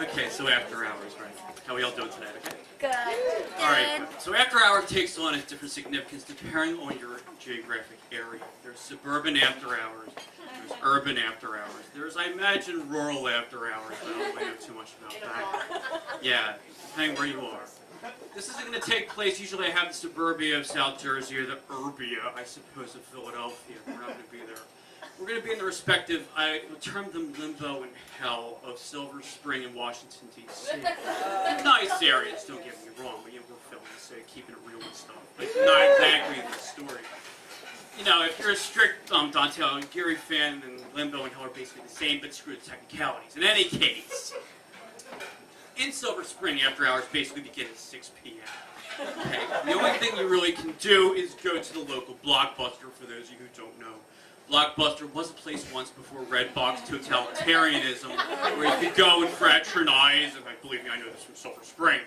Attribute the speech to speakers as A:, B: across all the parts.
A: Okay, so after hours, right? How are we all doing today, okay?
B: Good.
A: Alright, so after hours takes on a different significance depending on your geographic area. There's suburban after hours, there's urban after hours, there's, I imagine, rural after hours, but I don't really know too much about that. Yeah, depending where you are. This isn't going to take place, usually I have the suburbia of South Jersey, or the urbia, I suppose, of Philadelphia. We're not going to be there. We're going to be in the respective, I would term them limbo and hell, of Silver Spring and Washington, D.C. Nice areas, don't get me wrong, but we're filming, so keeping it real and stuff. But not exactly the story. You know, if you're a strict Dante Alighieri fan, then limbo and hell are basically the same, but screw the technicalities. In any case, in Silver Spring, after hours basically begin at 6 p.m. Okay? The only thing you really can do is go to the local Blockbuster, for those of you who don't know. Blockbuster was a place once before red box totalitarianism, where you could go and fraternize, and believe me, I know this from Silver Spring,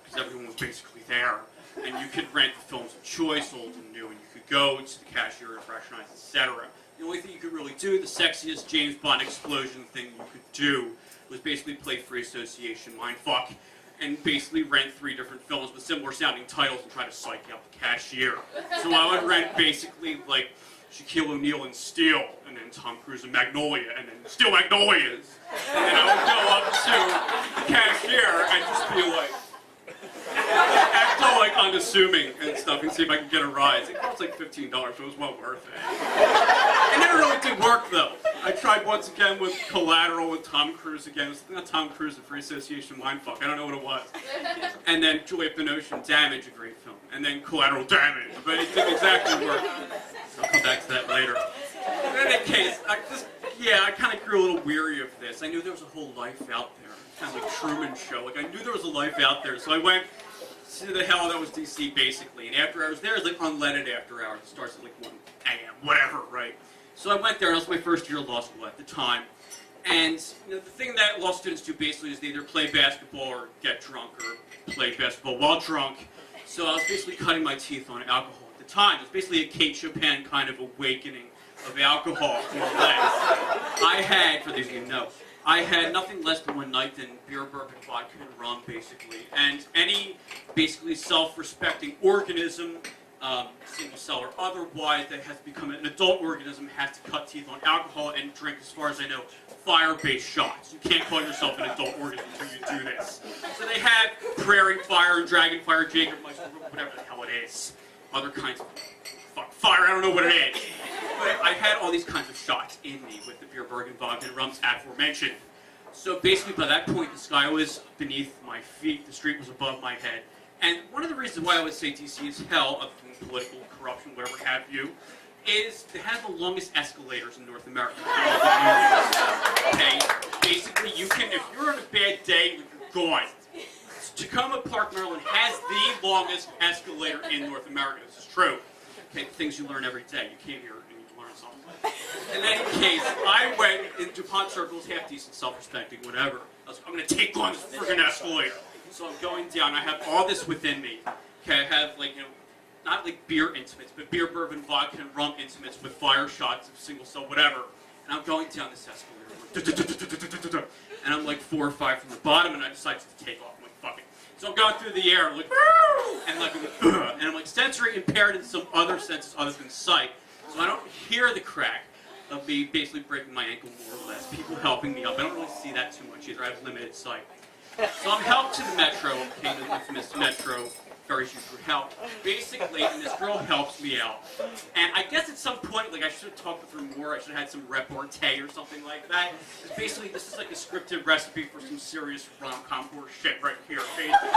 A: because everyone was basically there, and you could rent the films of choice, old and new, and you could go to the cashier and fraternize, etc. The only thing you could really do, the sexiest James Bond explosion thing you could do, was basically play free association mindfuck, and basically rent 3 different films with similar sounding titles and try to psych out the cashier. So I would rent basically like Shaquille O'Neal and Steel, and then Tom Cruise and Magnolia, and then Steel Magnolias. And then I would go up to the cashier and just be like, act all like unassuming and stuff, and see if I could get a rise. It cost like $15, so it was well worth it. It never really did work though. I tried once again with Collateral with Tom Cruise again. It was not Tom Cruise, a free association mindfuck. I don't know what it was. And then Juliet Binoche, Damage, a great film. And then Collateral Damage, but it didn't exactly work. I'll come back to that later. In any case, I kind of grew a little weary of this. I knew there was a whole life out there. Kind of like Truman Show. Like, I knew there was a life out there, so I went to the hell that was DC, basically. And after hours there is like unleaded after hours. It starts at like 1 a.m., whatever, right? So I went there, and it was my first year of law school at the time. And you know, the thing that law students do basically is they either play basketball or get drunk, or play basketball while drunk. So I was basically cutting my teeth on alcohol at the time. It was basically a Kate Chopin kind of awakening of alcohol, more or less. I had, for those of you who know, I had nothing less than one night than beer, bourbon, vodka, and rum, basically. And any, basically, self-respecting organism, single cell or otherwise, that has become an adult organism has to cut teeth on alcohol and drink, as far as I know, fire-based shots. You can't call yourself an adult organism until you do this. So they have Prairie Fire, Dragon Fire, Jägermeister, whatever the hell it is. Other kinds of fire, I don't know what it is. But I had all these kinds of shots in me with the beer, bourbon, vodka, and rums aforementioned. So basically, by that point, the sky was beneath my feet, the street was above my head. And one of the reasons why I would say DC is hell, other than political corruption, whatever have you, is it has the longest escalators in North America. Okay, basically, you can, if you're on a bad day, you're gone. Tacoma Park, Maryland has the longest escalator in North America. This is true. Okay, things you learn every day. You came here and you learn something. In any case, I went in DuPont circles, half decent, self-respecting, whatever. I was, I'm going to take on this friggin' escalator. So I'm going down. I have all this within me. Okay, I have like, you know, not like beer intimates, but beer, bourbon, vodka, and rum intimates with fire shots of single cell, whatever. And I'm going down this escalator. And I'm like 4 or 5 from the bottom, and I decide to take off. I'm like, fuck it. So I'm going through the air, like, and like, and I'm like sensory impaired in some other senses other than sight. So I don't hear the crack of me basically breaking my ankle, more or less. People helping me up. I don't really see that too much either. I have limited sight. So I'm helped to the metro, okay, the infamous metro, ferries you through help. Basically, and this girl helps me out. And I guess at some point, like, I should have talked with her more, I should have had some repartee or something like that. Basically, this is like a scripted recipe for some serious rom-com horse shit right here, basically.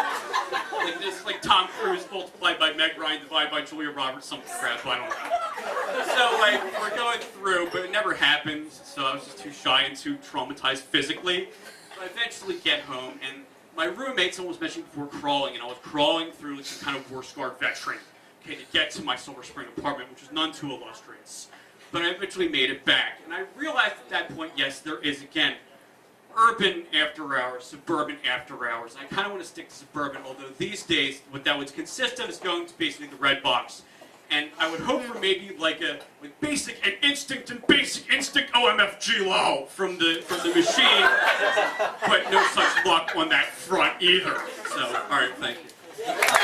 A: Like, this is like Tom Cruise multiplied by Meg Ryan divided by Julia Roberts, some crap, I don't know. So, like, we're going through, but it never happened, so I was just too shy and too traumatized physically. I eventually get home, and my roommate, someone was mentioning before, crawling, and I was crawling through like some kind of war-scarred veteran, okay, to get to my Silver Spring apartment, which is none too illustrious. But I eventually made it back, and I realized at that point, yes, there is, again, urban after hours, suburban after hours. I kind of want to stick to suburban, although these days, what that would consist of is going to basically the red box. And I would hope for maybe like a basic and basic instinct OMFG low from the machine, but no on that front either. So, all right, thank you.